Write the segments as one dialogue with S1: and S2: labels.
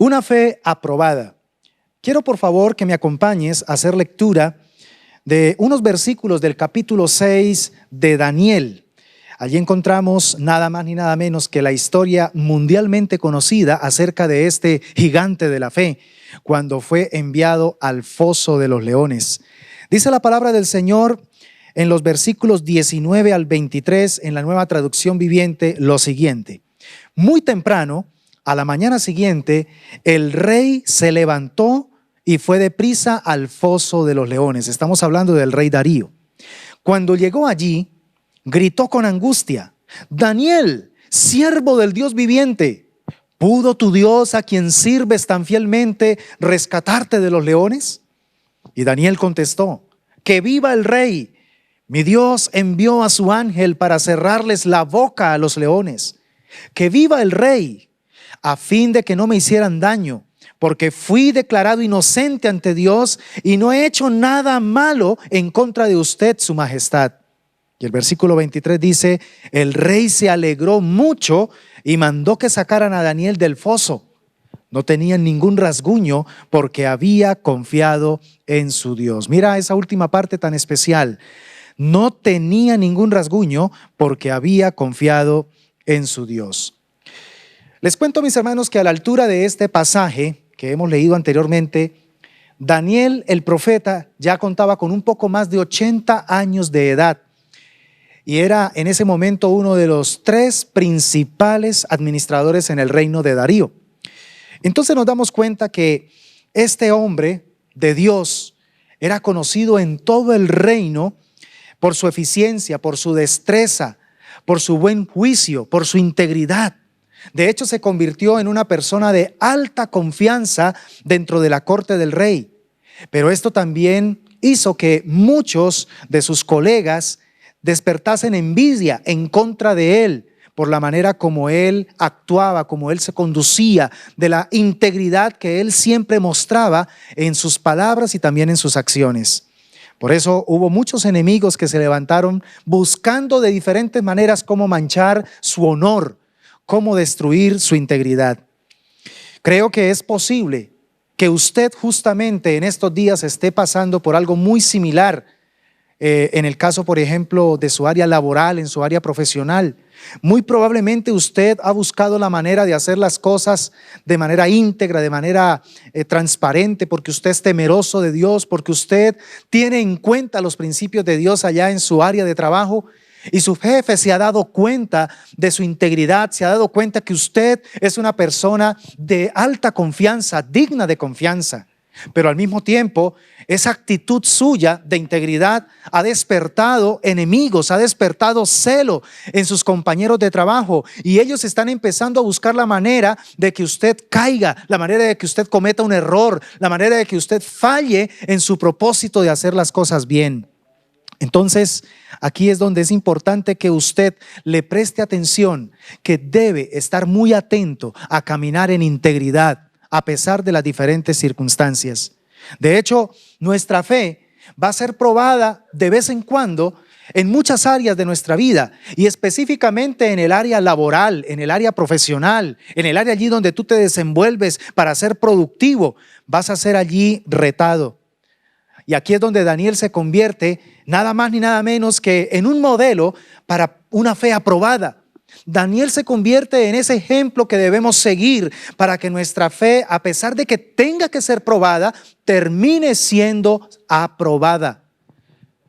S1: Una fe aprobada. Quiero por favor que me acompañes a hacer lectura de unos versículos del capítulo 6 de Daniel. Allí encontramos nada más ni nada menos que la historia mundialmente conocida acerca de este gigante de la fe, cuando fue enviado al foso de los leones. Dice la palabra del Señor en los versículos 19 al 23 en la Nueva Traducción Viviente lo siguiente: muy temprano, a la mañana siguiente, el rey se levantó y fue deprisa al foso de los leones. Estamos hablando del rey Darío. Cuando llegó allí, gritó con angustia: Daniel, siervo del Dios viviente, ¿pudo tu Dios, a quien sirves tan fielmente, rescatarte de los leones? Y Daniel contestó: que viva el rey. Mi Dios envió a su ángel para cerrarles la boca a los leones. Que viva el rey, a fin de que no me hicieran daño, porque fui declarado inocente ante Dios y no he hecho nada malo en contra de usted, su majestad. Y el versículo 23 dice: el rey se alegró mucho y mandó que sacaran a Daniel del foso. No tenían ningún rasguño porque había confiado en su Dios. Mira esa última parte tan especial. No tenía ningún rasguño porque había confiado en su Dios. Les cuento, mis hermanos, que a la altura de este pasaje que hemos leído anteriormente, Daniel el profeta ya contaba con un poco más de 80 años de edad y era en ese momento uno de los 3 principales administradores en el reino de Darío. Entonces nos damos cuenta que este hombre de Dios era conocido en todo el reino por su eficiencia, por su destreza, por su buen juicio, por su integridad. De hecho, se convirtió en una persona de alta confianza dentro de la corte del rey. Pero esto también hizo que muchos de sus colegas despertasen envidia en contra de él por la manera como él actuaba, como él se conducía, de la integridad que él siempre mostraba en sus palabras y también en sus acciones. Por eso hubo muchos enemigos que se levantaron buscando de diferentes maneras cómo manchar su honor, cómo destruir su integridad. Creo que es posible que usted justamente en estos días esté pasando por algo muy similar, en el caso, por ejemplo, de su área laboral, en su área profesional. Muy probablemente usted ha buscado la manera de hacer las cosas de manera íntegra, de manera transparente, porque usted es temeroso de Dios, porque usted tiene en cuenta los principios de Dios allá en su área de trabajo. Y su jefe se ha dado cuenta de su integridad, se ha dado cuenta que usted es una persona de alta confianza, digna de confianza. Pero al mismo tiempo, esa actitud suya de integridad ha despertado enemigos, ha despertado celo en sus compañeros de trabajo. Y ellos están empezando a buscar la manera de que usted caiga, la manera de que usted cometa un error, la manera de que usted falle en su propósito de hacer las cosas bien. Entonces, aquí es donde es importante que usted le preste atención, que debe estar muy atento a caminar en integridad a pesar de las diferentes circunstancias. De hecho, nuestra fe va a ser probada de vez en cuando en muchas áreas de nuestra vida y específicamente en el área laboral, en el área profesional, en el área allí donde tú te desenvuelves para ser productivo, vas a ser allí retado. Y aquí es donde Daniel se convierte nada más ni nada menos que en un modelo para una fe aprobada. Daniel se convierte en ese ejemplo que debemos seguir para que nuestra fe, a pesar de que tenga que ser probada, termine siendo aprobada.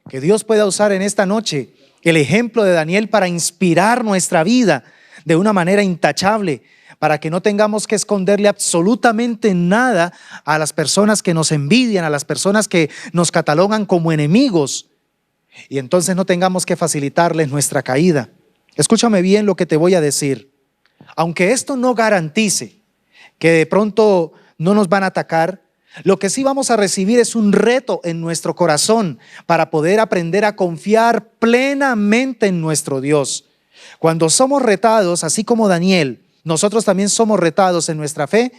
S1: Que Dios pueda usar en esta noche el ejemplo de Daniel para inspirar nuestra vida de una manera intachable, para que no tengamos que esconderle absolutamente nada a las personas que nos envidian, a las personas que nos catalogan como enemigos, y entonces no tengamos que facilitarles nuestra caída. Escúchame bien lo que te voy a decir. Aunque esto no garantice que de pronto no nos van a atacar, lo que sí vamos a recibir es un reto en nuestro corazón para poder aprender a confiar plenamente en nuestro Dios. Cuando somos retados, así como Daniel, nosotros también somos retados en nuestra fe.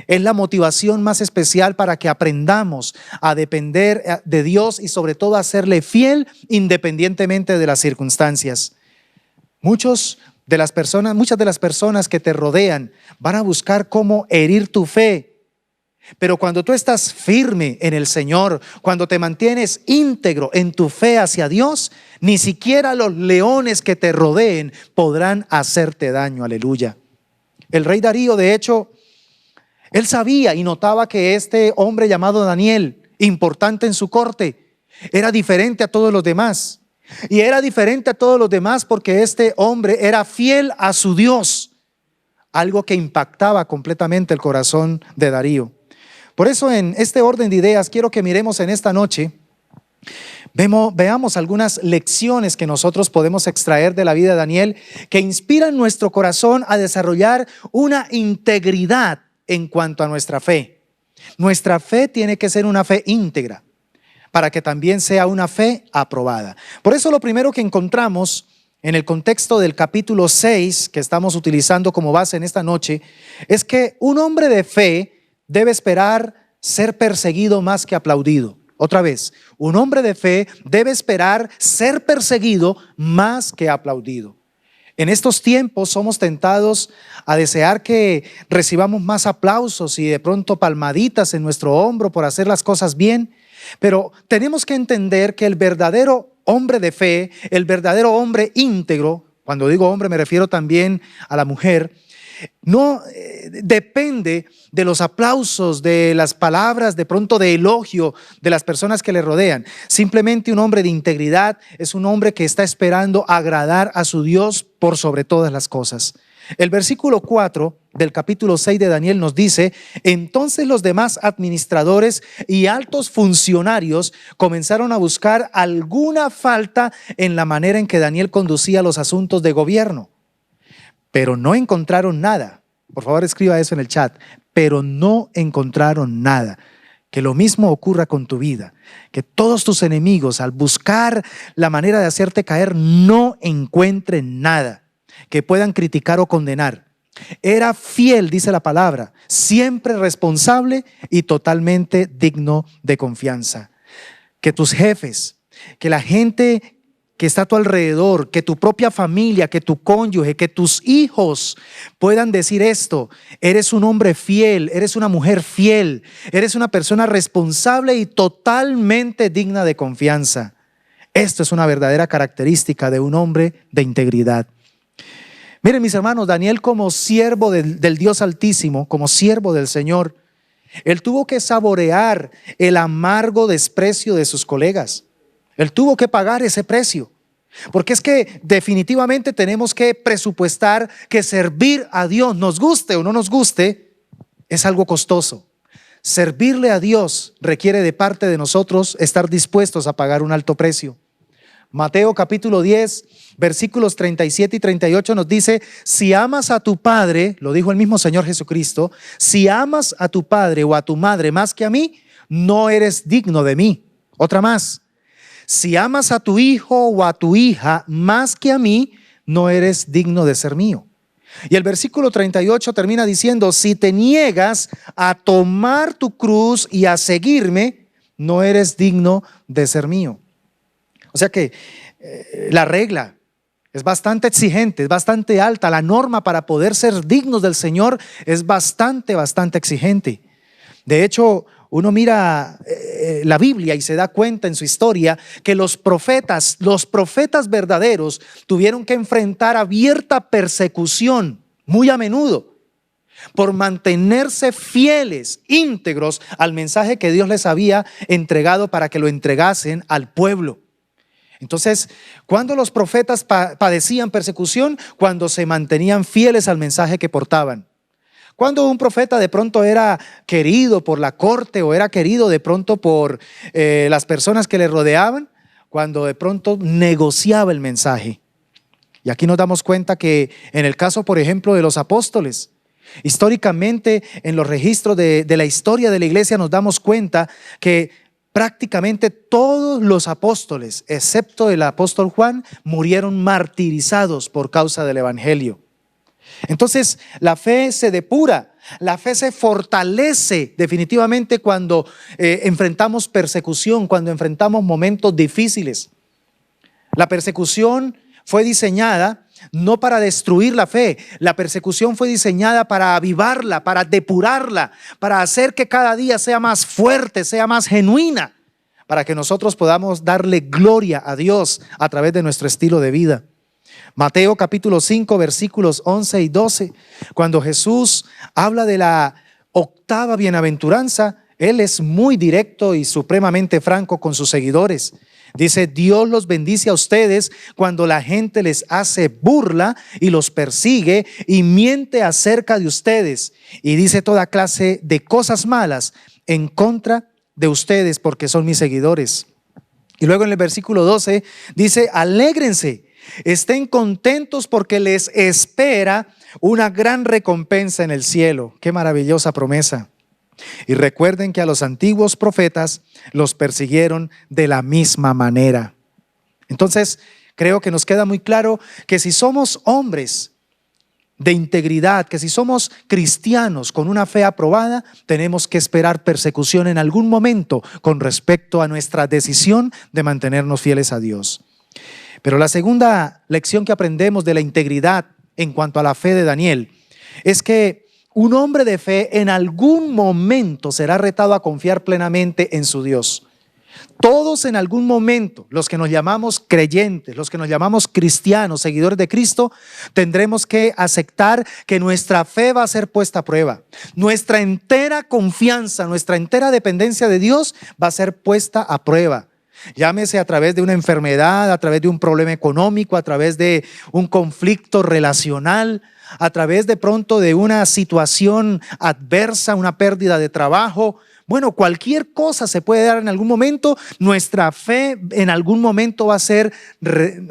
S1: Es la motivación más especial para que aprendamos a depender de Dios y sobre todo a serle fiel independientemente de las circunstancias. Muchas de las personas que te rodean van a buscar cómo herir tu fe, Pero cuando tú estás firme en el Señor, cuando te mantienes íntegro en tu fe hacia Dios, ni siquiera los leones que te rodeen podrán hacerte daño. Aleluya. El rey Darío, de hecho, él sabía y notaba que este hombre llamado Daniel, importante en su corte, era diferente a todos los demás. Y era diferente a todos los demás porque este hombre era fiel a su Dios, algo que impactaba completamente el corazón de Darío. Por eso, en este orden de ideas, quiero que miremos en esta noche, veamos algunas lecciones que nosotros podemos extraer de la vida de Daniel, que inspiran nuestro corazón a desarrollar una integridad en cuanto a nuestra fe. Nuestra fe tiene que ser una fe íntegra, para que también sea una fe aprobada. Por eso lo primero que encontramos en el contexto del capítulo 6, que estamos utilizando como base en esta noche, es que un hombre de fe debe esperar ser perseguido más que aplaudido. Otra vez, un hombre de fe debe esperar ser perseguido más que aplaudido. En estos tiempos somos tentados a desear que recibamos más aplausos y de pronto palmaditas en nuestro hombro por hacer las cosas bien, pero tenemos que entender que el verdadero hombre de fe, el verdadero hombre íntegro, cuando digo hombre me refiero también a la mujer, no depende de los aplausos, de las palabras de pronto de elogio de las personas que le rodean. Simplemente un hombre de integridad es un hombre que está esperando agradar a su Dios por sobre todas las cosas. El versículo 4 del capítulo 6 de Daniel nos dice: entonces los demás administradores y altos funcionarios comenzaron a buscar alguna falta en la manera en que Daniel conducía los asuntos de gobierno, pero no encontraron nada. Por favor, escriba eso en el chat. Pero no encontraron nada. Que lo mismo ocurra con tu vida. Que todos tus enemigos, al buscar la manera de hacerte caer, no encuentren nada que puedan criticar o condenar. Era fiel, dice la palabra, siempre responsable y totalmente digno de confianza. Que tus jefes, que la gente que está a tu alrededor, que tu propia familia, que tu cónyuge, que tus hijos puedan decir esto: eres un hombre fiel, eres una mujer fiel, eres una persona responsable y totalmente digna de confianza. Esto es una verdadera característica de un hombre de integridad. Miren, mis hermanos, Daniel, como siervo del Dios Altísimo, como siervo del Señor, él tuvo que saborear el amargo desprecio de sus colegas. Él tuvo que pagar ese precio, porque es que definitivamente tenemos que presupuestar que servir a Dios, nos guste o no nos guste, es algo costoso. Servirle a Dios requiere de parte de nosotros estar dispuestos a pagar un alto precio. Mateo capítulo 10, versículos 37 y 38 nos dice: si amas a tu padre, lo dijo el mismo Señor Jesucristo, si amas a tu padre o a tu madre más que a mí, no eres digno de mí. Otra más: si amas a tu hijo o a tu hija más que a mí, no eres digno de ser mío. Y el versículo 38 termina diciendo: si te niegas a tomar tu cruz y a seguirme, no eres digno de ser mío. O sea que la regla es bastante exigente, es bastante alta. La norma para poder ser dignos del Señor es bastante exigente. De hecho, uno mira la Biblia y se da cuenta en su historia que los profetas verdaderos tuvieron que enfrentar abierta persecución muy a menudo por mantenerse fieles, íntegros al mensaje que Dios les había entregado para que lo entregasen al pueblo. Entonces, ¿cuándo los profetas padecían persecución? Cuando se mantenían fieles al mensaje que portaban. Cuando un profeta de pronto era querido por la corte o era querido de pronto por las personas que le rodeaban, cuando de pronto negociaba el mensaje. Y aquí nos damos cuenta que en el caso, por ejemplo, de los apóstoles, históricamente en los registros de la historia de la iglesia nos damos cuenta que prácticamente todos los apóstoles, excepto el apóstol Juan, murieron martirizados por causa del evangelio. Entonces, la fe se depura, la fe se fortalece definitivamente cuando enfrentamos persecución, cuando enfrentamos momentos difíciles. La persecución fue diseñada no para destruir la fe. La persecución fue diseñada para avivarla, para depurarla, para hacer que cada día sea más fuerte, sea más genuina, para que nosotros podamos darle gloria a Dios a través de nuestro estilo de vida. Mateo capítulo 5 versículos 11 y 12, cuando Jesús habla de la octava bienaventuranza, Él es muy directo y supremamente franco con sus seguidores. Dice: Dios los bendice a ustedes cuando la gente les hace burla y los persigue y miente acerca de ustedes y dice toda clase de cosas malas en contra de ustedes porque son mis seguidores. Y luego en el versículo 12 dice: alégrense, estén contentos porque les espera una gran recompensa en el cielo. Qué maravillosa promesa. Y recuerden que a los antiguos profetas los persiguieron de la misma manera. Entonces, creo que nos queda muy claro que si somos hombres de integridad, que si somos cristianos con una fe aprobada, tenemos que esperar persecución en algún momento con respecto a nuestra decisión de mantenernos fieles a Dios. Pero la segunda lección que aprendemos de la integridad en cuanto a la fe de Daniel es que un hombre de fe en algún momento será retado a confiar plenamente en su Dios. Todos en algún momento, los que nos llamamos creyentes, los que nos llamamos cristianos, seguidores de Cristo, tendremos que aceptar que nuestra fe va a ser puesta a prueba. Nuestra entera confianza, nuestra entera dependencia de Dios va a ser puesta a prueba. Llámese a través de una enfermedad, a través de un problema económico, a través de un conflicto relacional, a través de pronto de una situación adversa, una pérdida de trabajo. Bueno, cualquier cosa se puede dar en algún momento. Nuestra fe en algún momento va a ser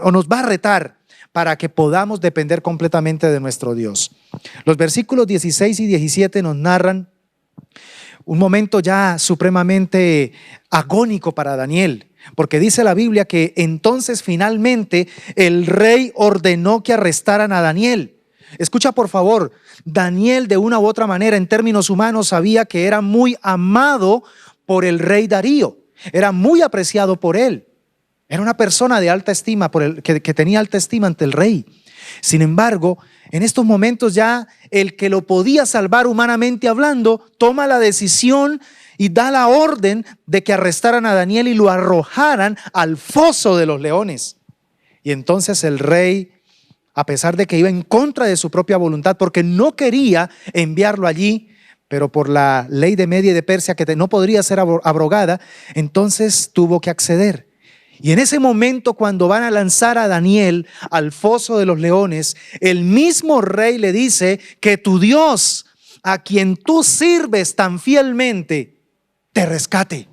S1: o nos va a retar para que podamos depender completamente de nuestro Dios. Los versículos 16 y 17 nos narran un momento ya supremamente agónico para Daniel, porque dice la Biblia que entonces finalmente el rey ordenó que arrestaran a Daniel. Escucha por favor, Daniel de una u otra manera en términos humanos sabía que era muy amado por el rey Darío, era muy apreciado por él, era una persona de alta estima, que tenía alta estima ante el rey. Sin embargo, en estos momentos ya el que lo podía salvar humanamente hablando, toma la decisión y da la orden de que arrestaran a Daniel y lo arrojaran al foso de los leones. Y entonces el rey, a pesar de que iba en contra de su propia voluntad, porque no quería enviarlo allí, pero por la ley de Media y de Persia que no podría ser abrogada, entonces tuvo que acceder. Y en ese momento, cuando van a lanzar a Daniel al foso de los leones, el mismo rey le dice que tu Dios, a quien tú sirves tan fielmente, te rescate.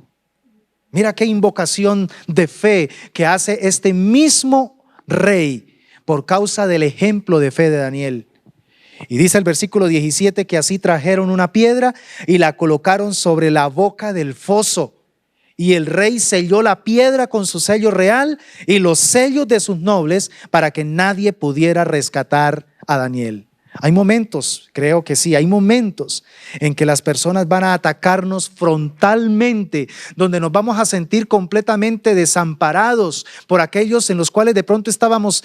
S1: Mira qué invocación de fe que hace este mismo rey por causa del ejemplo de fe de Daniel. Y dice el versículo 17 que así trajeron una piedra y la colocaron sobre la boca del foso. Y el rey selló la piedra con su sello real y los sellos de sus nobles para que nadie pudiera rescatar a Daniel. Hay momentos, creo que sí, hay momentos en que las personas van a atacarnos frontalmente, donde nos vamos a sentir completamente desamparados por aquellos en los cuales de pronto estábamos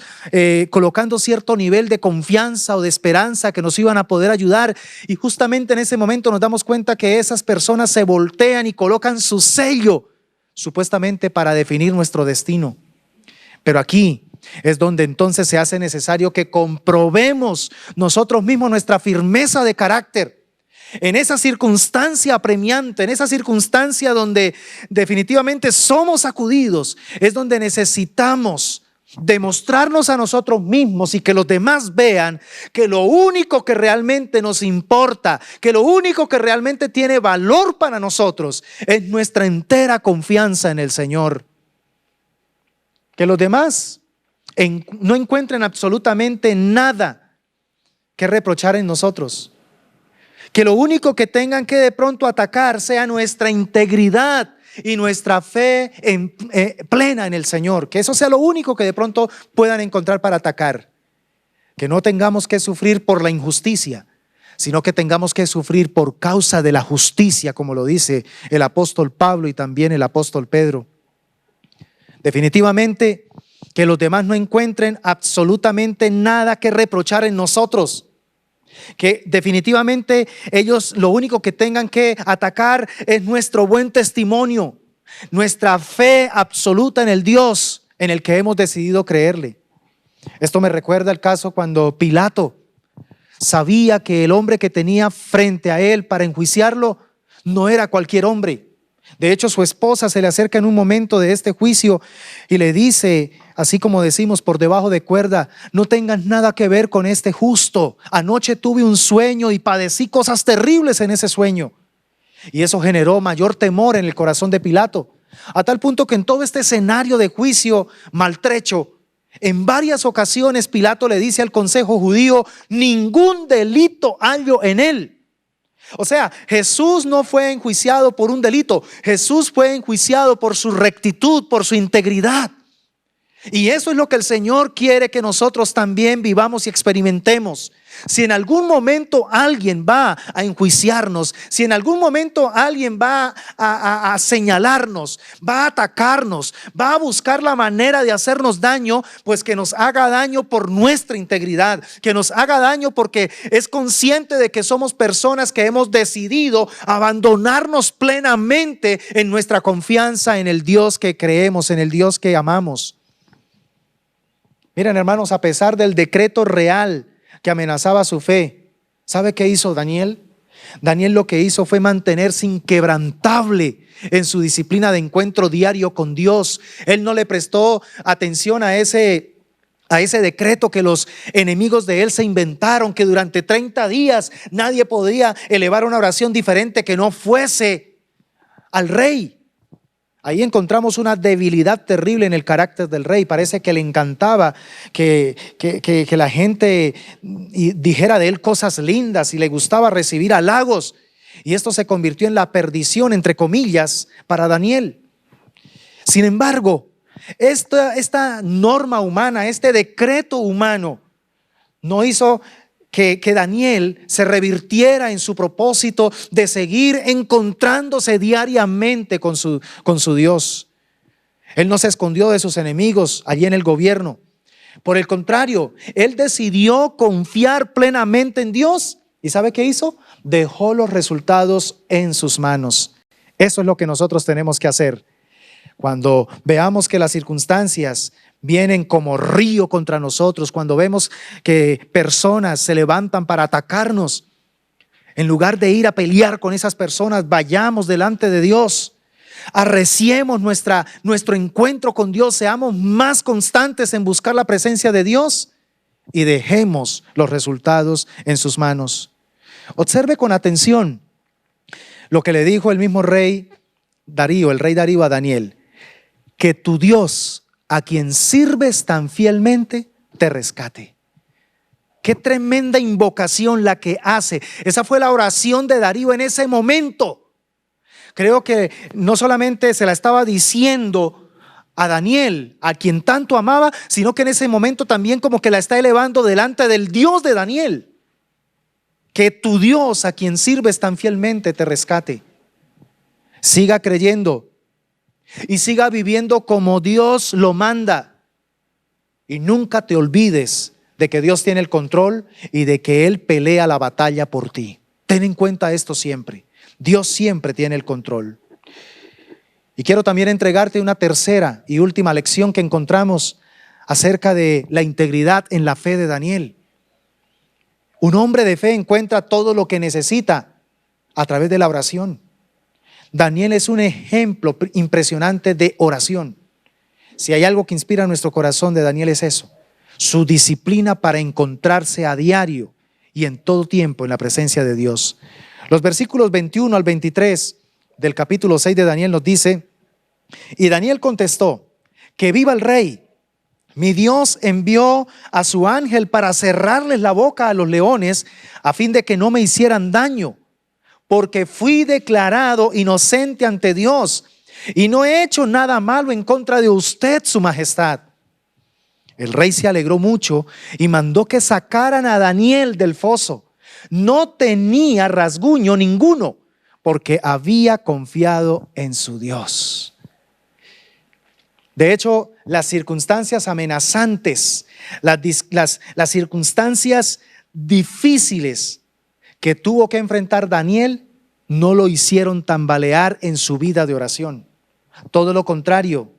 S1: colocando cierto nivel de confianza o de esperanza que nos iban a poder ayudar. Y justamente en ese momento nos damos cuenta que esas personas se voltean y colocan su sello, supuestamente para definir nuestro destino. Pero aquí es donde entonces se hace necesario que comprobemos nosotros mismos nuestra firmeza de carácter. En esa circunstancia apremiante, en esa circunstancia donde definitivamente somos sacudidos, es donde necesitamos demostrarnos a nosotros mismos y que los demás vean que lo único que realmente nos importa, que lo único que realmente tiene valor para nosotros es nuestra entera confianza en el Señor. Que los demás no encuentren absolutamente nada que reprochar en nosotros. Que lo único que tengan que de pronto atacar sea nuestra integridad y nuestra fe plena en el Señor. Que eso sea lo único que de pronto puedan encontrar para atacar. Que no tengamos que sufrir por la injusticia, sino que tengamos que sufrir por causa de la justicia, como lo dice el apóstol Pablo y también el apóstol Pedro. Definitivamente, que los demás no encuentren absolutamente nada que reprochar en nosotros. Que definitivamente ellos lo único que tengan que atacar es nuestro buen testimonio, nuestra fe absoluta en el Dios en el que hemos decidido creerle. Esto me recuerda el caso cuando Pilato sabía que el hombre que tenía frente a él para enjuiciarlo no era cualquier hombre. De hecho, su esposa se le acerca en un momento de este juicio y le dice, así como decimos por debajo de cuerda: no tengas nada que ver con este justo. Anoche tuve un sueño y padecí cosas terribles en ese sueño. Y eso generó mayor temor en el corazón de Pilato, a tal punto que en todo este escenario de juicio maltrecho, en varias ocasiones Pilato le dice al consejo judío: ningún delito hallo en él. O sea, Jesús no fue enjuiciado por un delito, Jesús fue enjuiciado por su rectitud, por su integridad. Y eso es lo que el Señor quiere que nosotros también vivamos y experimentemos. Si en algún momento alguien va a enjuiciarnos, si en algún momento alguien va a señalarnos, va a atacarnos, va a buscar la manera de hacernos daño, pues que nos haga daño por nuestra integridad, que nos haga daño porque es consciente de que somos personas que hemos decidido abandonarnos plenamente en nuestra confianza en el Dios que creemos, en el Dios que amamos. Miren, hermanos, a pesar del decreto real que amenazaba su fe, ¿sabe qué hizo Daniel? Daniel lo que hizo fue mantenerse inquebrantable en su disciplina de encuentro diario con Dios. Él no le prestó atención a ese decreto que los enemigos de él se inventaron, que durante 30 días nadie podía elevar una oración diferente que no fuese al rey. Ahí encontramos una debilidad terrible en el carácter del rey. Parece que le encantaba que la gente dijera de él cosas lindas y le gustaba recibir halagos. Y esto se convirtió en la perdición, entre comillas, para Daniel. Sin embargo, esta norma humana, este decreto humano, no hizo que Daniel se revirtiera en su propósito de seguir encontrándose diariamente con su Dios. Él no se escondió de sus enemigos allí en el gobierno. Por el contrario, él decidió confiar plenamente en Dios. ¿Y sabe qué hizo? Dejó los resultados en sus manos. Eso es lo que nosotros tenemos que hacer. Cuando veamos que las circunstancias vienen como río contra nosotros, cuando vemos que personas se levantan para atacarnos, en lugar de ir a pelear con esas personas, vayamos delante de Dios, arreciemos nuestro encuentro con Dios, seamos más constantes en buscar la presencia de Dios y dejemos los resultados en sus manos. Observe con atención lo que le dijo el mismo rey Darío, el rey Darío a Daniel: que tu Dios, a quien sirves tan fielmente, te rescate. Qué tremenda invocación la que hace. Esa fue la oración de Darío en ese momento. Creo que no solamente se la estaba diciendo a Daniel, a quien tanto amaba, sino que en ese momento también como que la está elevando delante del Dios de Daniel. Que tu Dios, a quien sirves tan fielmente, te rescate. Siga creyendo y siga viviendo como Dios lo manda. Y nunca te olvides de que Dios tiene el control y de que Él pelea la batalla por ti. Ten en cuenta esto siempre. Dios siempre tiene el control. Y quiero también entregarte una tercera y última lección que encontramos acerca de la integridad en la fe de Daniel. Un hombre de fe encuentra todo lo que necesita a través de la oración. Daniel es un ejemplo impresionante de oración. Si hay algo que inspira nuestro corazón de Daniel es eso: su disciplina para encontrarse a diario y en todo tiempo en la presencia de Dios. Los versículos 21 al 23 del capítulo 6 de Daniel nos dice: y Daniel contestó: que viva el rey. Mi Dios envió a su ángel para cerrarles la boca a los leones a fin de que no me hicieran daño, porque fui declarado inocente ante Dios y no he hecho nada malo en contra de usted, su majestad. El rey se alegró mucho y mandó que sacaran a Daniel del foso. No tenía rasguño ninguno, porque había confiado en su Dios. De hecho, las circunstancias amenazantes, las circunstancias difíciles que tuvo que enfrentar Daniel no lo hicieron tambalear en su vida de oración. Todo lo contrario,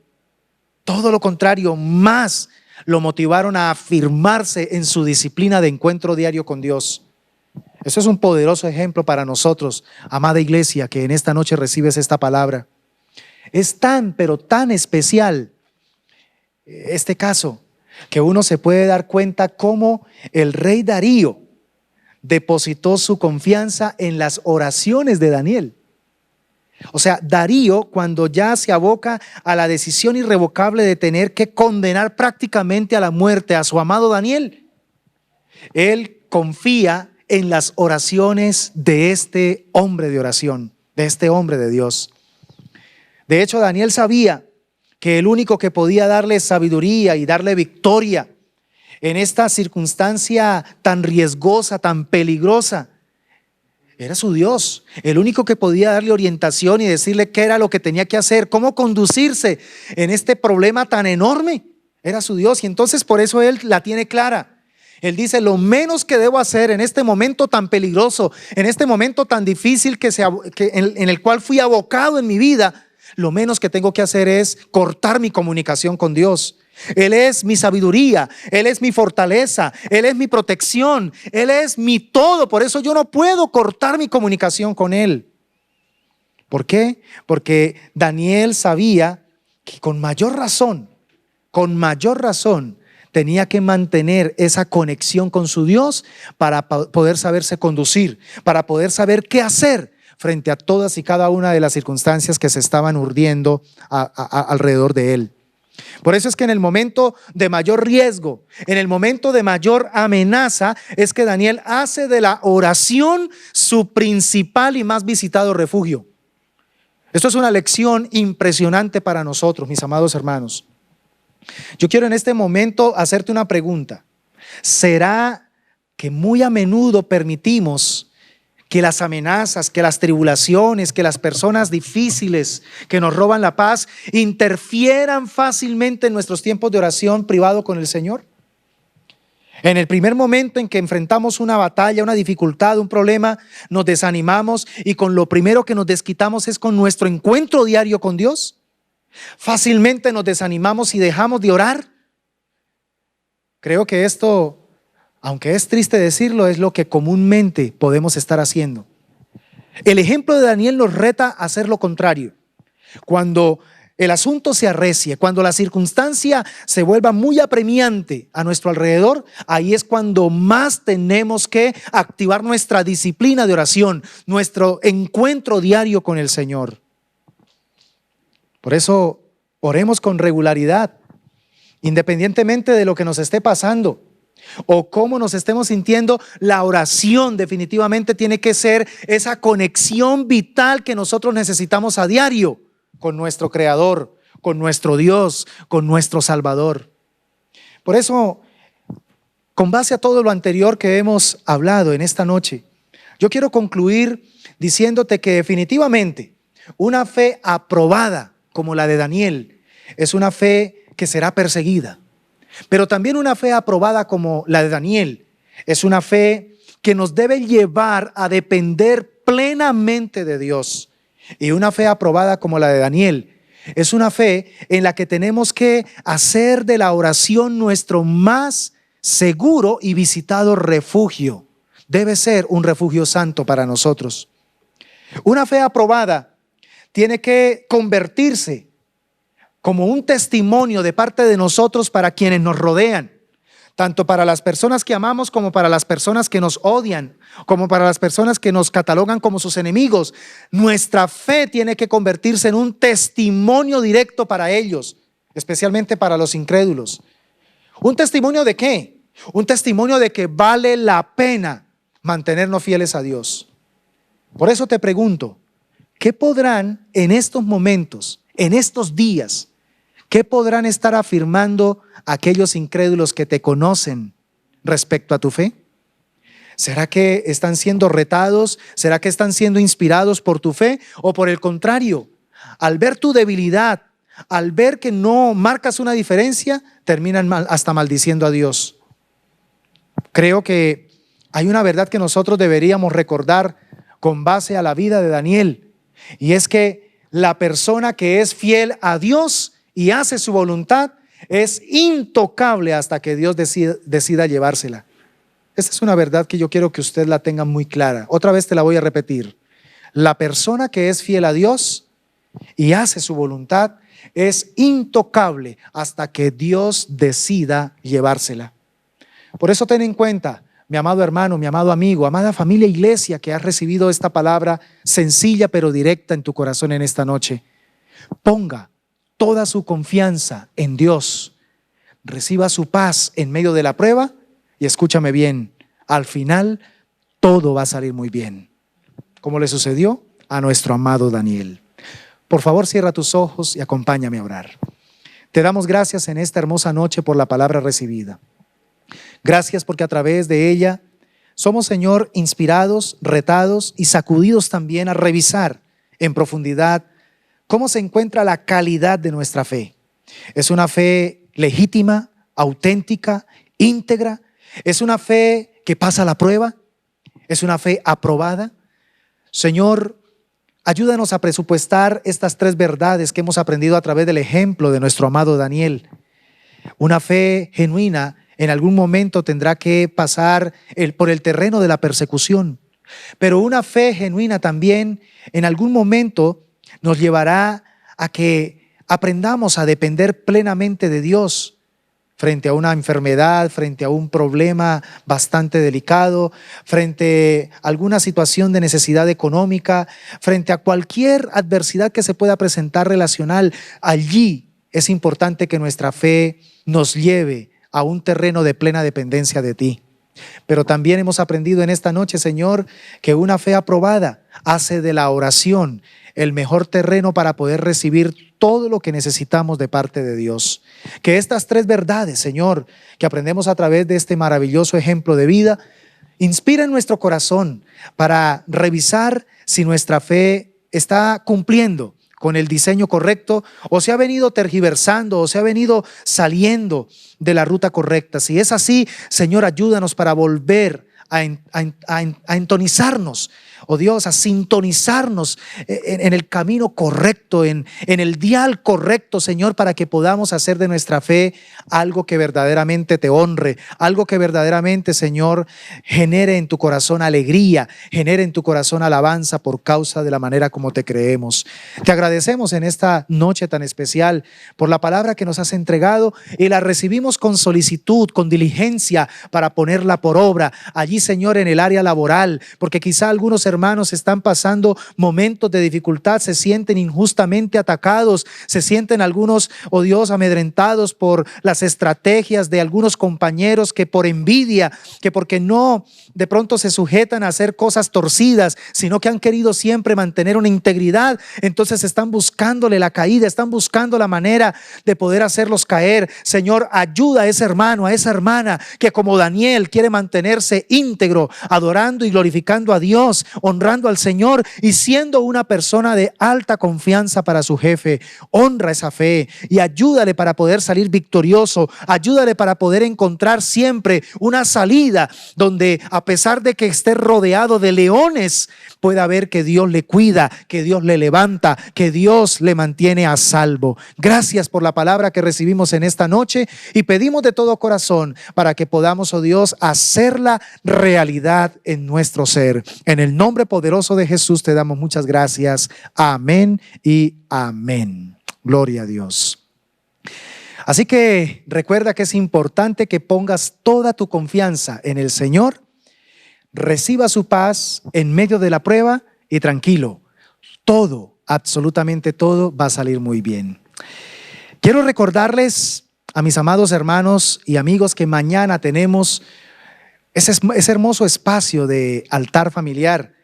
S1: más lo motivaron a afirmarse en su disciplina de encuentro diario con Dios. Eso es un poderoso ejemplo para nosotros, amada iglesia, que en esta noche recibes esta palabra. Es tan, pero tan especial este caso, que uno se puede dar cuenta cómo el rey Darío depositó su confianza en las oraciones de Daniel. O sea, Darío, cuando ya se aboca a la decisión irrevocable de tener que condenar prácticamente a la muerte a su amado Daniel, él confía en las oraciones de este hombre de oración, de este hombre de Dios. De hecho, Daniel sabía que el único que podía darle sabiduría y darle victoria en esta circunstancia tan riesgosa, tan peligrosa, era su Dios. El único que podía darle orientación y decirle qué era lo que tenía que hacer, cómo conducirse en este problema tan enorme, era su Dios. Y entonces por eso él la tiene clara. Él dice: lo menos que debo hacer en este momento tan peligroso, en este momento tan difícil en el cual fui abocado en mi vida, lo menos que tengo que hacer es cortar mi comunicación con Dios. Él es mi sabiduría, Él es mi fortaleza, Él es mi protección, Él es mi todo. Por eso yo no puedo cortar mi comunicación con Él. ¿Por qué? Porque Daniel sabía que con mayor razón, tenía que mantener esa conexión con su Dios para poder saberse conducir, para poder saber qué hacer frente a todas y cada una de las circunstancias que se estaban urdiendo alrededor de él. Por eso es que en el momento de mayor riesgo, en el momento de mayor amenaza, es que Daniel hace de la oración su principal y más visitado refugio. Esto es una lección impresionante para nosotros, mis amados hermanos. Yo quiero en este momento hacerte una pregunta. ¿Será que muy a menudo permitimos que las amenazas, que las tribulaciones, que las personas difíciles que nos roban la paz interfieran fácilmente en nuestros tiempos de oración privado con el Señor? En el primer momento en que enfrentamos una batalla, una dificultad, un problema, nos desanimamos y con lo primero que nos desquitamos es con nuestro encuentro diario con Dios. Fácilmente nos desanimamos y dejamos de orar. Creo que esto, aunque es triste decirlo, es lo que comúnmente podemos estar haciendo. El ejemplo de Daniel nos reta a hacer lo contrario. Cuando el asunto se arrecie, cuando la circunstancia se vuelva muy apremiante a nuestro alrededor, ahí es cuando más tenemos que activar nuestra disciplina de oración, nuestro encuentro diario con el Señor. Por eso oremos con regularidad, independientemente de lo que nos esté pasando o cómo nos estemos sintiendo. La oración definitivamente tiene que ser esa conexión vital que nosotros necesitamos a diario con nuestro Creador, con nuestro Dios, con nuestro Salvador. Por eso, con base a todo lo anterior que hemos hablado en esta noche, yo quiero concluir diciéndote que definitivamente una fe aprobada como la de Daniel es una fe que será perseguida. Pero también una fe aprobada como la de Daniel es una fe que nos debe llevar a depender plenamente de Dios. Y una fe aprobada como la de Daniel es una fe en la que tenemos que hacer de la oración nuestro más seguro y visitado refugio. Debe ser un refugio santo para nosotros. Una fe aprobada tiene que convertirse como un testimonio de parte de nosotros para quienes nos rodean, tanto para las personas que amamos como para las personas que nos odian, como para las personas que nos catalogan como sus enemigos. Nuestra fe tiene que convertirse en un testimonio directo para ellos, especialmente para los incrédulos. ¿Un testimonio de qué? Un testimonio de que vale la pena mantenernos fieles a Dios. Por eso te pregunto, ¿qué podrán en estos momentos, en estos días, qué podrán estar afirmando aquellos incrédulos que te conocen respecto a tu fe? ¿Será que están siendo retados? ¿Será que están siendo inspirados por tu fe? ¿O por el contrario, al ver tu debilidad, al ver que no marcas una diferencia, terminan hasta maldiciendo a Dios. Creo que hay una verdad que nosotros deberíamos recordar con base a la vida de Daniel, y es que la persona que es fiel a Dios y hace su voluntad es intocable hasta que Dios decida llevársela. Esta es una verdad que yo quiero que usted la tenga muy clara. Otra vez te la voy a repetir. La persona que es fiel a Dios y hace su voluntad es intocable hasta que Dios decida llevársela. Por eso ten en cuenta, mi amado hermano, mi amado amigo, amada familia, iglesia, que has recibido esta palabra sencilla pero directa en tu corazón en esta noche. Ponga toda su confianza en Dios. Reciba su paz en medio de la prueba y escúchame bien, al final todo va a salir muy bien, como le sucedió a nuestro amado Daniel. Por favor, cierra tus ojos y acompáñame a orar. Te damos gracias en esta hermosa noche por la palabra recibida. Gracias porque a través de ella somos, Señor, inspirados, retados y sacudidos también a revisar en profundidad cómo se encuentra la calidad de nuestra fe. ¿Es una fe legítima, auténtica, íntegra? ¿Es una fe que pasa la prueba? ¿Es una fe aprobada? Señor, ayúdanos a presupuestar estas tres verdades que hemos aprendido a través del ejemplo de nuestro amado Daniel. Una fe genuina en algún momento tendrá que pasar por el terreno de la persecución, pero una fe genuina también en algún momento nos llevará a que aprendamos a depender plenamente de Dios frente a una enfermedad, frente a un problema bastante delicado, frente a alguna situación de necesidad económica, frente a cualquier adversidad que se pueda presentar relacional. Allí es importante que nuestra fe nos lleve a un terreno de plena dependencia de ti. Pero también hemos aprendido en esta noche, Señor, que una fe aprobada hace de la oración el mejor terreno para poder recibir todo lo que necesitamos de parte de Dios. Que estas tres verdades, Señor, que aprendemos a través de este maravilloso ejemplo de vida, inspiren nuestro corazón para revisar si nuestra fe está cumpliendo con el diseño correcto, o se ha venido tergiversando, o se ha venido saliendo de la ruta correcta. Si es así, Señor, ayúdanos para volver a entonizarnos, oh Dios, a sintonizarnos en el camino correcto, en el dial correcto, Señor, para que podamos hacer de nuestra fe algo que verdaderamente te honre, algo que verdaderamente, Señor, genere en tu corazón alegría, genere en tu corazón alabanza por causa de la manera como te creemos. Te agradecemos en esta noche tan especial por la palabra que nos has entregado y la recibimos con solicitud, con diligencia para ponerla por obra allí, Señor, en el área laboral, porque quizá algunos hermanos están pasando momentos de dificultad, se sienten injustamente atacados, se sienten algunos, oh Dios, amedrentados por las estrategias de algunos compañeros que por envidia, que porque no de pronto se sujetan a hacer cosas torcidas, sino que han querido siempre mantener una integridad, entonces están buscándole la caída, están buscando la manera de poder hacerlos caer. Señor, ayuda a ese hermano, a esa hermana que como Daniel quiere mantenerse íntegro, adorando y glorificando a Dios, honrando al Señor y siendo una persona de alta confianza para su jefe. Honra esa fe y ayúdale para poder salir victorioso, ayúdale para poder encontrar siempre una salida donde, a pesar de que esté rodeado de leones, pueda ver que Dios le cuida, que Dios le levanta, que Dios le mantiene a salvo. Gracias por la palabra que recibimos en esta noche y pedimos de todo corazón para que podamos, oh Dios, hacerla realidad en nuestro ser. En el nombre poderoso de Jesús te damos muchas gracias. Amén y amén. Gloria a Dios. Así que recuerda que es importante que pongas toda tu confianza en el Señor, reciba su paz en medio de la prueba y tranquilo, todo, absolutamente todo va a salir muy bien. Quiero recordarles a mis amados hermanos y amigos que mañana tenemos ese hermoso espacio de altar familiar.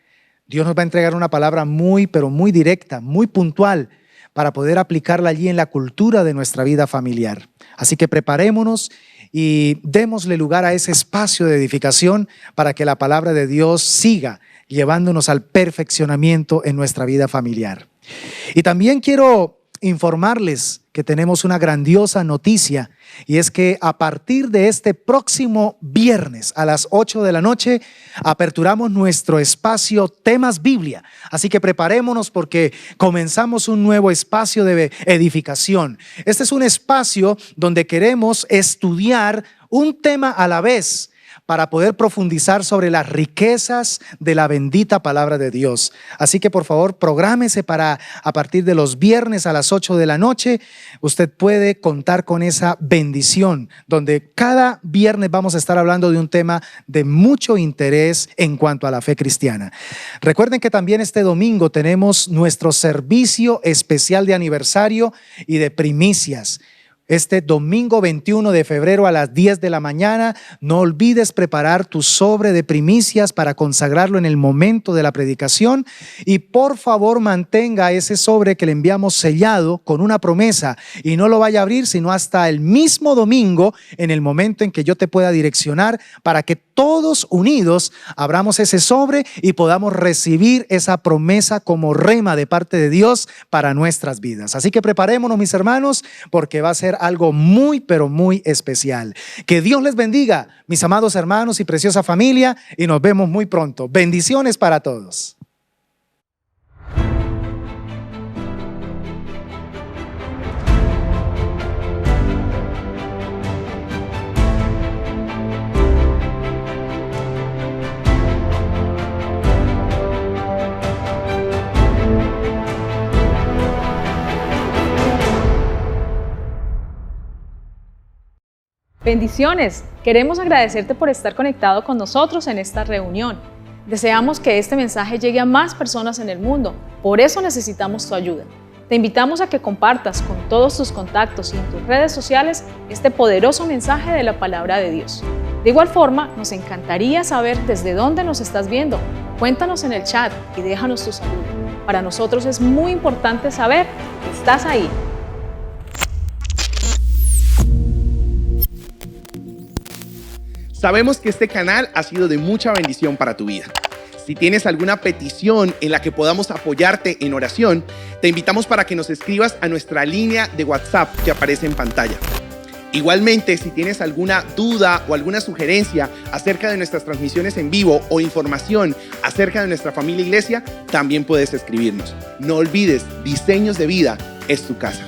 S1: Dios nos va a entregar una palabra muy, pero muy directa, muy puntual, para poder aplicarla allí en la cultura de nuestra vida familiar. Así que preparémonos y démosle lugar a ese espacio de edificación para que la palabra de Dios siga llevándonos al perfeccionamiento en nuestra vida familiar. Y también quiero informarles que tenemos una grandiosa noticia, y es que a partir de este próximo viernes a las 8 de la noche aperturamos nuestro espacio Temas Biblia. Así que preparémonos porque comenzamos un nuevo espacio de edificación. Este es un espacio donde queremos estudiar un tema a la vez, para poder profundizar sobre las riquezas de la bendita palabra de Dios. Así que por favor, prográmese para a partir de los viernes a las 8 de la noche. Usted puede contar con esa bendición, donde cada viernes vamos a estar hablando de un tema de mucho interés en cuanto a la fe cristiana. Recuerden que también este domingo tenemos nuestro servicio especial de aniversario y de primicias. Este domingo 21 de febrero a las 10 de la mañana, no olvides preparar tu sobre de primicias para consagrarlo en el momento de la predicación, y por favor mantenga ese sobre que le enviamos sellado con una promesa y no lo vaya a abrir sino hasta el mismo domingo, en el momento en que yo te pueda direccionar, para que todos unidos abramos ese sobre y podamos recibir esa promesa como rema de parte de Dios para nuestras vidas. Así que preparémonos, mis hermanos, porque va a ser algo muy, pero muy especial. Que Dios les bendiga, mis amados hermanos y preciosa familia, y nos vemos muy pronto. Bendiciones para todos.
S2: Bendiciones. Queremos agradecerte por estar conectado con nosotros en esta reunión. Deseamos que este mensaje llegue a más personas en el mundo. Por eso necesitamos tu ayuda. Te invitamos a que compartas con todos tus contactos y en tus redes sociales este poderoso mensaje de la palabra de Dios. De igual forma, nos encantaría saber desde dónde nos estás viendo. Cuéntanos en el chat y déjanos tu saludo. Para nosotros es muy importante saber que estás ahí.
S3: Sabemos que este canal ha sido de mucha bendición para tu vida. Si tienes alguna petición en la que podamos apoyarte en oración, te invitamos para que nos escribas a nuestra línea de WhatsApp que aparece en pantalla. Igualmente, si tienes alguna duda o alguna sugerencia acerca de nuestras transmisiones en vivo o información acerca de nuestra familia iglesia, también puedes escribirnos. No olvides, Diseños de Vida es tu casa.